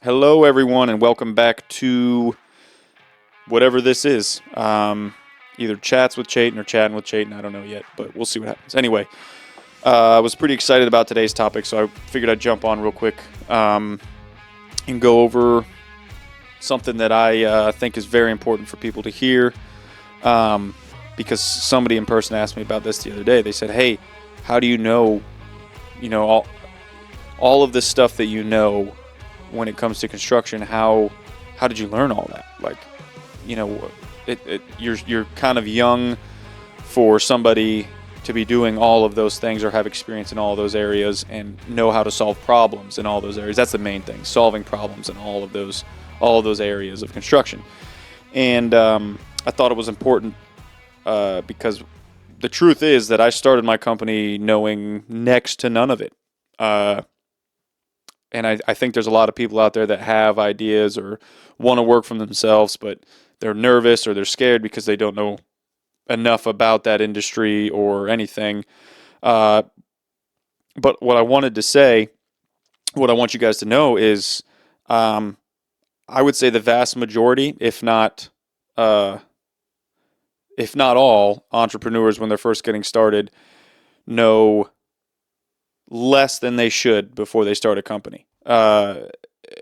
Hello, everyone, and welcome back to whatever this is. Either Chats with Chayton or Chatting with Chayton. I don't know yet, but we'll see what happens. Anyway, I was pretty excited about today's topic, so I figured I'd jump on real quick and go over something that I think is very important for people to hear. Because somebody in person asked me about this the other day. They said, "Hey, how do you know, all of this stuff that you know when it comes to construction? How did you learn all that? Like, you're kind of young for somebody to be doing all of those things or have experience in all of those areas and know how to solve problems in all those areas. That's the main thing, solving problems in all of those areas of construction." And I thought it was important because the truth is that I started my company knowing next to none of it. And I think there's a lot of people out there that have ideas or want to work for themselves, but they're nervous or they're scared because they don't know enough about that industry or anything. But what I wanted to say, what I want you guys to know is, I would say the vast majority, if not all, entrepreneurs when they're first getting started know less than they should before they start a company. And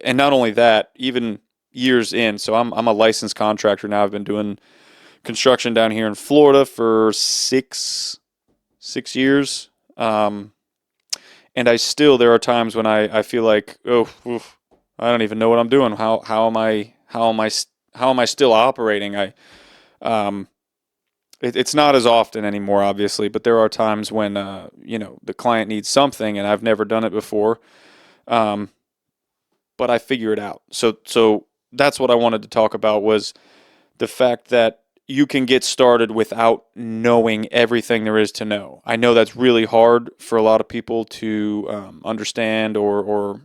not only that, even years in. So I'm a licensed contractor now. I've been doing construction down here in Florida for six years. And there are times when I feel like, oof, I don't even know what I'm doing. How am I still operating? It's not as often anymore, obviously, but there are times when the client needs something and I've never done it before, but I figure it out. So that's what I wanted to talk about, was the fact that you can get started without knowing everything there is to know. I know that's really hard for a lot of people to understand, or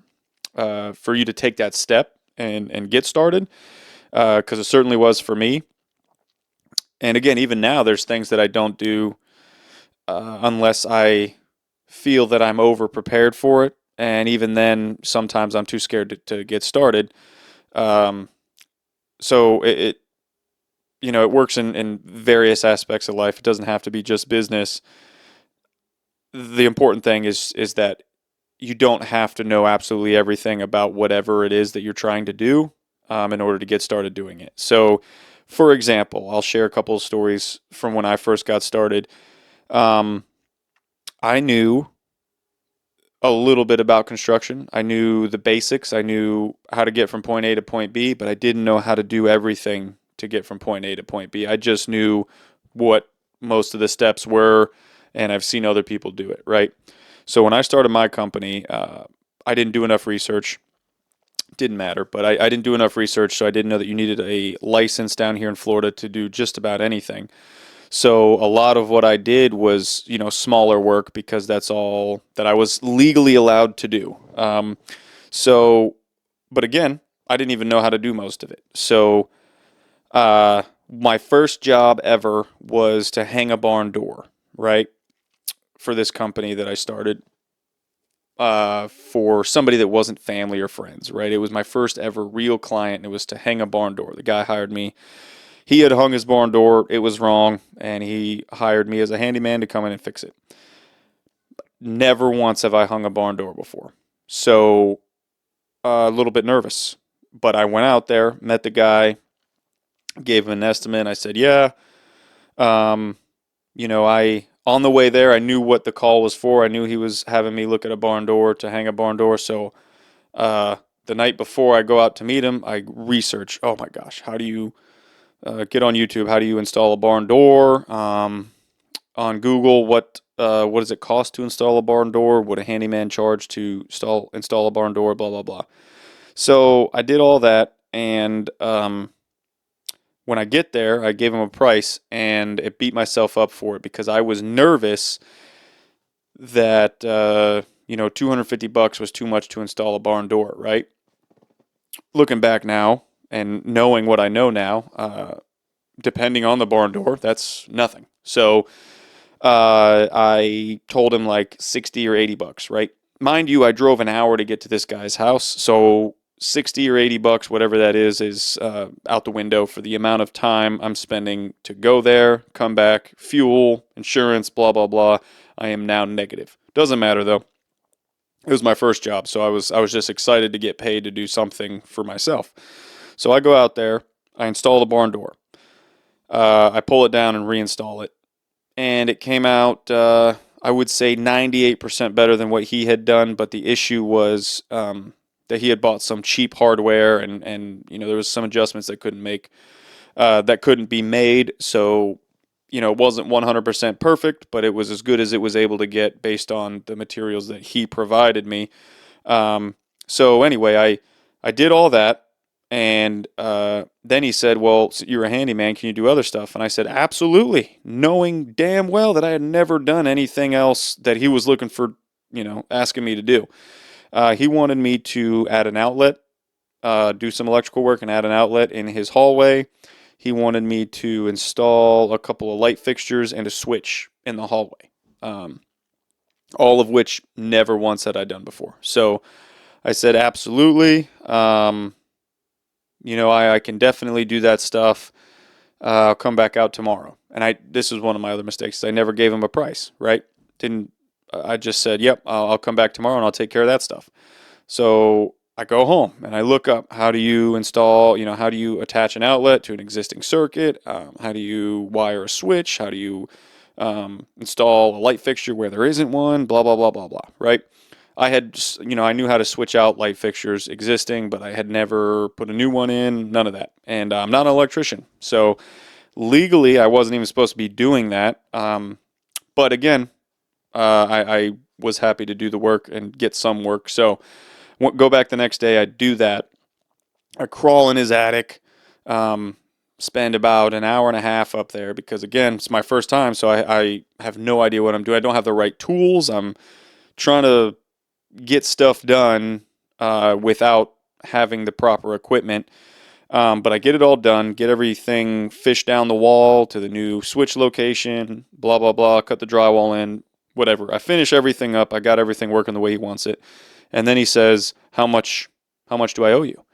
for you to take that step and get started, because it certainly was for me. And again, even now, there's things that I don't do unless I feel that I'm over prepared for it. And even then, sometimes I'm too scared to get started. So it works in various aspects of life. It doesn't have to be just business. The important thing is that you don't have to know absolutely everything about whatever it is that you're trying to do in order to get started doing it. So, for example, I'll share a couple of stories from when I first got started. I knew a little bit about construction. I knew the basics. I knew how to get from point A to point B, but I didn't know how to do everything to get from point A to point B. I just knew what most of the steps were, and I've seen other people do it, right? So when I started my company, I didn't do enough research. Didn't matter, but I didn't do enough research, so I didn't know that you needed a license down here in Florida to do just about anything. So a lot of what I did was, smaller work, because that's all that I was legally allowed to do. But again, I didn't even know how to do most of it. So my first job ever was to hang a barn door, right, for this company that I started. For somebody that wasn't family or friends, right? It was my first ever real client, and it was to hang a barn door. The guy hired me. He had hung his barn door. It was wrong, and he hired me as a handyman to come in and fix it. Never once have I hung a barn door before. So a little bit nervous. But I went out there, met the guy, gave him an estimate. I said, yeah. On the way there, I knew what the call was for. I knew he was having me look at a barn door to hang a barn door. So the night before I go out to meet him, I research, oh my gosh, how do you get on YouTube? How do you install a barn door? On Google, what does it cost to install a barn door? What a handyman charge to install a barn door? Blah, blah, blah. So I did all that, and when I get there, I gave him a price, and it beat myself up for it because I was nervous that $250 was too much to install a barn door, right? Looking back now and knowing what I know now, depending on the barn door, that's nothing. So I told him like $60 or $80, right? Mind you, I drove an hour to get to this guy's house, so $60 or $80, whatever that is out the window for the amount of time I'm spending to go there, come back, fuel, insurance, blah, blah, blah. I am now negative. Doesn't matter though. It was my first job, so I was just excited to get paid to do something for myself. So I go out there, I install the barn door. I pull it down and reinstall it. And it came out, I would say 98% better than what he had done, but the issue was that he had bought some cheap hardware and there was some adjustments that couldn't be made. So, it wasn't 100% perfect, but it was as good as it was able to get based on the materials that he provided me. So anyway, I did all that. And then he said, well, so you're a handyman. Can you do other stuff? And I said, absolutely, knowing damn well that I had never done anything else that he was looking for, asking me to do. He wanted me to add an outlet, do some electrical work and add an outlet in his hallway. He wanted me to install a couple of light fixtures and a switch in the hallway, all of which never once had I done before. So I said, absolutely. I can definitely do that stuff. I'll come back out tomorrow. And this was one of my other mistakes. I never gave him a price, right? I just said, yep, I'll come back tomorrow and I'll take care of that stuff. So I go home and I look up how do you install, how do you attach an outlet to an existing circuit? How do you wire a switch? How do you install a light fixture where there isn't one? Blah, blah, blah, blah, blah, right? I knew how to switch out light fixtures existing, but I had never put a new one in, none of that. And I'm not an electrician. So legally, I wasn't even supposed to be doing that. But again, I was happy to do the work and get some work. So go back the next day, I do that. I crawl in his attic, spend about an hour and a half up there because, again, it's my first time, so I have no idea what I'm doing. I don't have the right tools. I'm trying to get stuff done without having the proper equipment. But I get it all done, get everything fished down the wall to the new switch location, blah, blah, blah, cut the drywall in, whatever. I finish everything up. I got everything working the way he wants it. And then he says, how much do I owe you?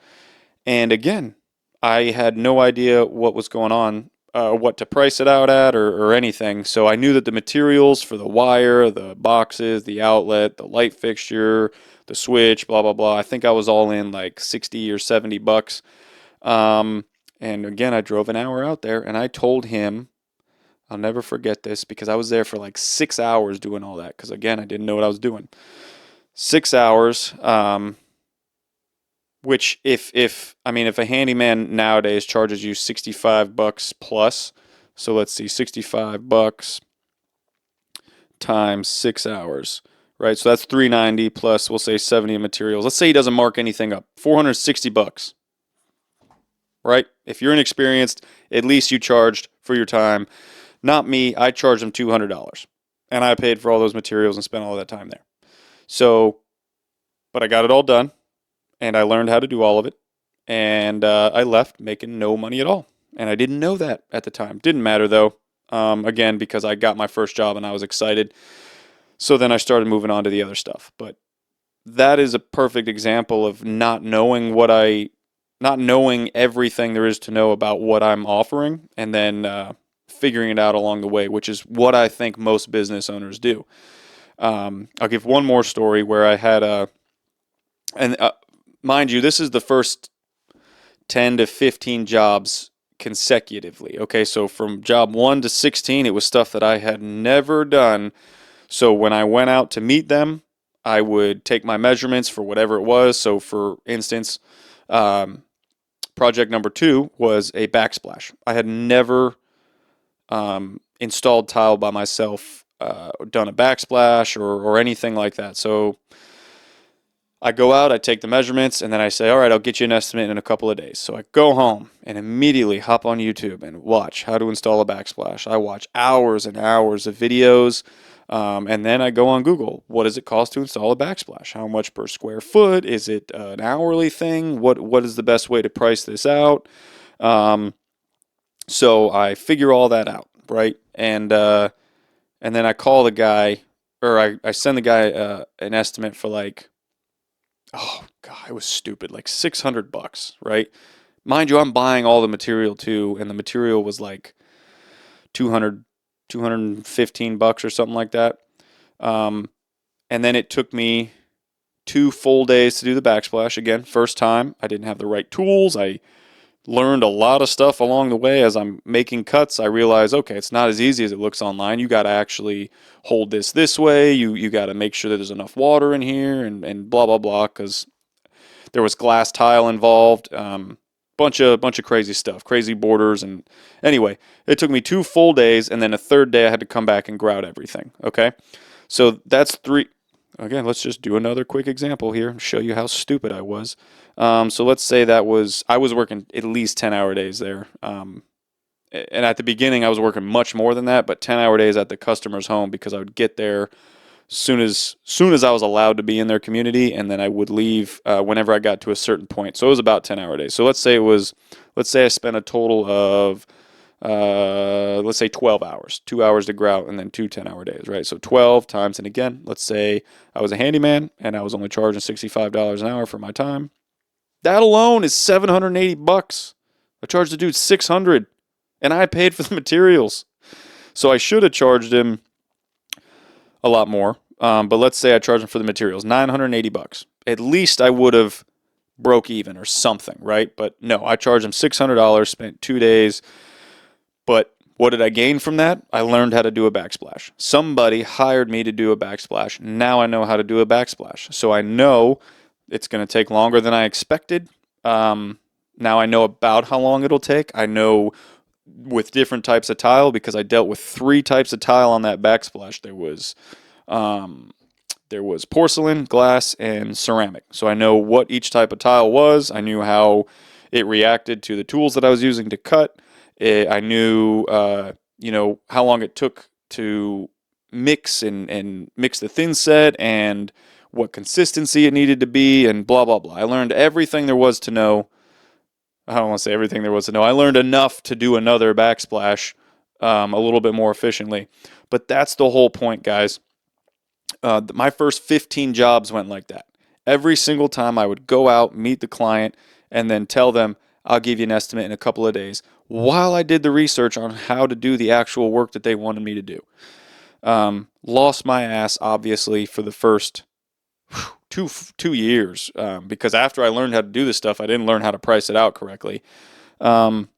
And again, I had no idea what was going on, what to price it out at or anything. So I knew that the materials for the wire, the boxes, the outlet, the light fixture, the switch, blah, blah, blah. I think I was all in like $60 or $70. And again, I drove an hour out there and I told him, I'll never forget this because I was there for like 6 hours doing all that. Because again, I didn't know what I was doing. 6 hours, which if a handyman nowadays charges you $65 plus, so let's see, $65 times 6 hours, right? So that's $390 plus we'll say 70 in materials. Let's say he doesn't mark anything up, $460, right? If you're inexperienced, at least you charged for your time. Not me, I charged him $200, and I paid for all those materials and spent all that time there. So, but I got it all done, and I learned how to do all of it, and I left making no money at all. And I didn't know that at the time. Didn't matter, though, again, because I got my first job and I was excited. So then I started moving on to the other stuff. But that is a perfect example of not knowing everything there is to know about what I'm offering, and then figuring it out along the way, which is what I think most business owners do. I'll give one more story where I had mind you, this is the first 10 to 15 jobs consecutively. Okay, so from job 1 to 16, it was stuff that I had never done. So when I went out to meet them, I would take my measurements for whatever it was. So for instance, project number 2 was a backsplash. I had never installed tile by myself, done a backsplash or anything like that. So I go out, I take the measurements, and then I say, all right, I'll get you an estimate in a couple of days. So I go home and immediately hop on YouTube and watch how to install a backsplash. I watch hours and hours of videos, and then I go on Google. What does it cost to install a backsplash? How much per square foot? Is it an hourly thing? What is the best way to price this out? So I figure all that out, right? And then I call the guy, or I send the guy an estimate for like oh God, it was stupid, like $600, right? Mind you, I'm buying all the material too, and the material was like 200, $215 or something like that. Um, and then it took me 2 full days to do the backsplash. Again, first time, I didn't have the right tools. I learned a lot of stuff along the way as I'm making cuts. I realized, okay, it's not as easy as it looks online. You got to actually hold this way. You got to make sure that there's enough water in here and blah blah blah because there was glass tile involved. Bunch of crazy stuff, crazy borders, and anyway, it took me 2 full days, and then a third day I had to come back and grout everything. Okay, so that's three. Again, let's just do another quick example here and show you how stupid I was. So let's say I was working at least 10-hour days there. And at the beginning, I was working much more than that, but 10-hour days at the customer's home because I would get there soon as I was allowed to be in their community, and then I would leave whenever I got to a certain point. So it was about 10-hour days. So let's say I spent a total of let's say 12 hours, 2 hours to grout, and then two 10-hour days, right? So 12 times, and again, let's say I was a handyman and I was only charging $65 an hour for my time. That alone is $780. I charged the dude 600, and I paid for the materials. So I should have charged him a lot more. But let's say I charged him for the materials, $980. At least I would have broke even or something, right? But no, I charged him $600, spent 2 days. But what did I gain from that? I learned how to do a backsplash. Somebody hired me to do a backsplash. Now I know how to do a backsplash. So I know it's going to take longer than I expected. Now I know about how long it'll take. I know with different types of tile because I dealt with 3 types of tile on that backsplash. There was porcelain, glass, and ceramic. So I know what each type of tile was. I knew how it reacted to the tools that I was using to cut. I knew, how long it took to mix and mix the thin set and what consistency it needed to be and blah, blah, blah. I learned everything there was to know. I don't want to say everything there was to know. I learned enough to do another backsplash a little bit more efficiently. But that's the whole point, guys. My first 15 jobs went like that. Every single time I would go out, meet the client, and then tell them, I'll give you an estimate in a couple of days, while I did the research on how to do the actual work that they wanted me to do. Lost my ass, obviously, for the first 2 years because after I learned how to do this stuff, I didn't learn how to price it out correctly. But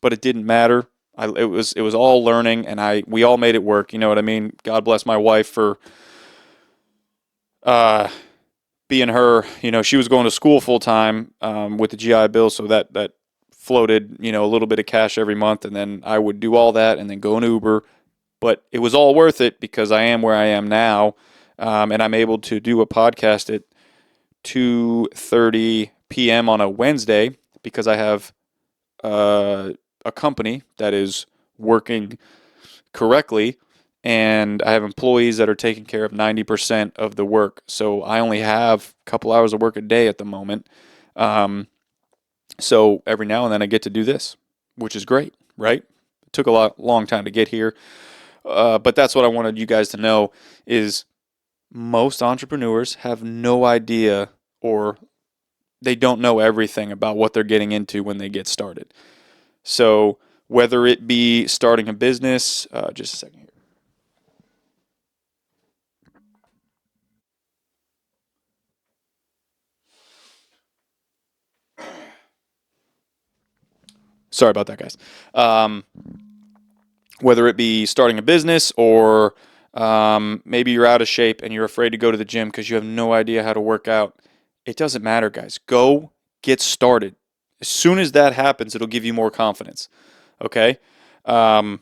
it didn't matter. It was all learning, and we all made it work. You know what I mean? God bless my wife for being her. She was going to school full time with the GI Bill, so that floated a little bit of cash every month, and then I would do all that and then go in Uber. But it was all worth it because I am where I am now. And I'm able to do a podcast at 2:30 p.m. on a Wednesday because I have a company that is working correctly, and I have employees that are taking care of 90% of the work. So I only have a couple hours of work a day at the moment. So every now and then I get to do this, which is great, right? It took a long time to get here. But that's what I wanted you guys to know is most entrepreneurs have no idea or they don't know everything about what they're getting into when they get started. So whether it be starting a business, just a second here. Sorry about that, guys. Whether it be starting a business or maybe you're out of shape and you're afraid to go to the gym because you have no idea how to work out. It doesn't matter, guys. Go get started. As soon as that happens, it'll give you more confidence. Okay? One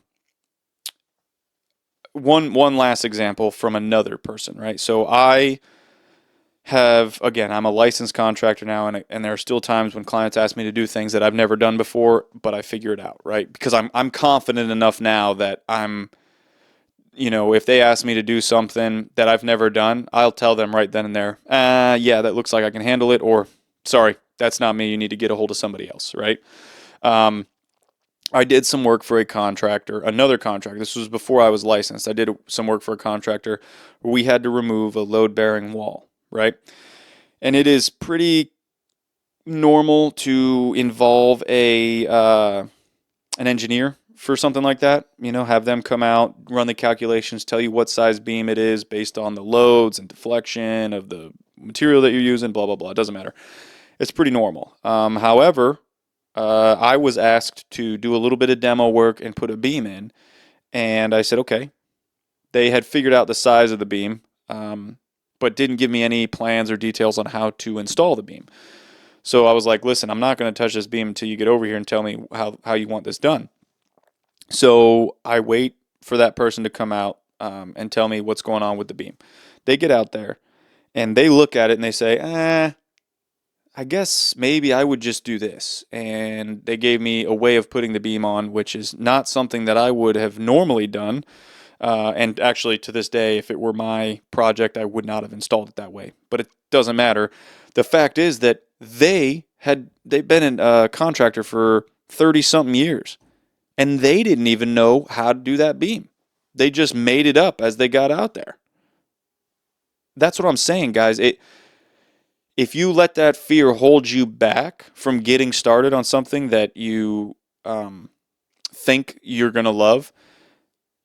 last example from another person, right? So I'm a licensed contractor now, and there are still times when clients ask me to do things that I've never done before, but I figure it out, right? Because I'm confident enough now that if they ask me to do something that I've never done, I'll tell them right then and there, yeah, that looks like I can handle it, or sorry, that's not me, you need to get a hold of somebody else, right? I did some work for another contractor. This was before I was licensed. I did some work for a contractor where we had to remove a load-bearing wall, right? And it is pretty normal to involve a an engineer for something like that. You know, have them come out, run the calculations, tell you what size beam it is based on the loads and deflection of the material that you're using, blah, blah, blah. It doesn't matter. It's pretty normal. However, I was asked to do a little bit of demo work and put a beam in, and I said, okay. They had figured out the size of the beam, but didn't give me any plans or details on how to install the beam. So I was like, listen, I'm not going to touch this beam until you get over here and tell me how you want this done. So I wait for that person to come out and tell me what's going on with the beam. They get out there and they look at it and they say, I guess maybe I would just do this. And they gave me a way of putting the beam on, which is not something that I would have normally done. And actually, to this day, if it were my project, I would not have installed it that way. But it doesn't matter. The fact is that they've been a contractor for 30-something years, and they didn't even know how to do that beam. They just made it up as they got out there. That's what I'm saying, guys. If you let that fear hold you back from getting started on something that you think you're going to love,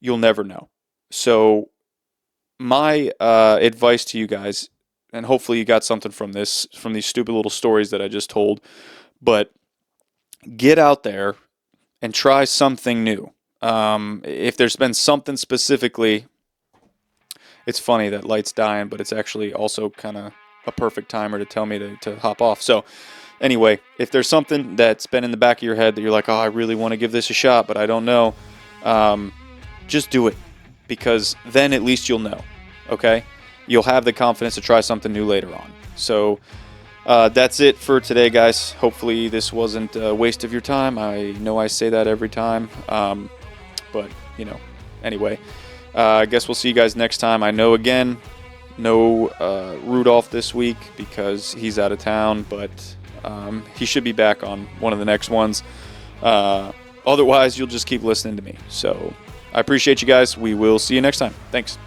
you'll never know. So my advice to you guys, and hopefully you got something from this, from these stupid little stories that I just told, but get out there and try something new. If there's been something specifically, it's funny that light's dying, but it's actually also kind of a perfect timer to tell me to hop off. So anyway, if there's something that's been in the back of your head that you're like, oh, I really want to give this a shot, but I don't know, just do it, because then at least you'll know, okay? You'll have the confidence to try something new later on. So that's it for today, guys. Hopefully this wasn't a waste of your time. I know I say that every time, but, you know, anyway. I guess we'll see you guys next time. I know, again, no Rudolph this week because he's out of town, but he should be back on one of the next ones. Otherwise, you'll just keep listening to me. So I appreciate you guys. We will see you next time. Thanks.